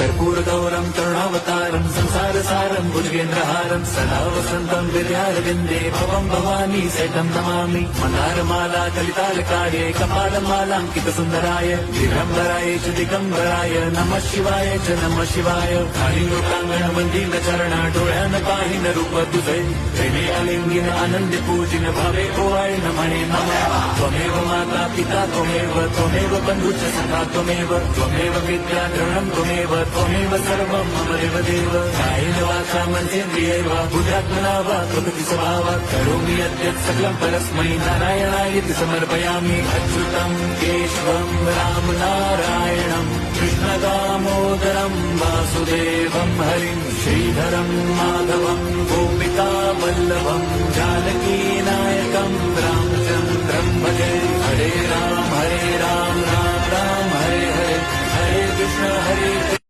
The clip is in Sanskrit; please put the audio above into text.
कर्पूरगौरं करुणावतारं संसारसारं भुजगेन्द्रहारं सदा वसन्तं हृदयारविन्दे भवं भवानी सहितं नमामि। मन्दारमाला कलितालकार्ये कपालमालाङ्कितसुन्दराय दिगम्बराय च दिगम्बराय नमः शिवाय च नमः शिवाय। कालिलोकाङ्गण मन्दिर चरण डोळ्यान पाहिन रूप तुझे प्रेमे अलिंगिन आनंद पूजिन भावे ओवाळे नमणे नमः। त्वमेव माता पिता त्वमेव बन्धुश्च सखा त्वमेव विद्या द्रवणं त्वमेव सर्वं मम देवदेव। कायेन वाचा मनसेन्द्रियैव बुद्ध्यात्मना वा प्रकृति स्वभावात् करोमि यद्यत् सकलं परस्मै नारायणायेति समर्पयामि। अच्युतं केशवं राम नारायणं कृष्णदामोदरं वासुदेवं हरिं श्रीधरं माधवं गोपिकावल्लभं जानकीनायकं रामचन्द्रं भजे। हरे राम राम राम हरे हरे, हरे कृष्ण हरे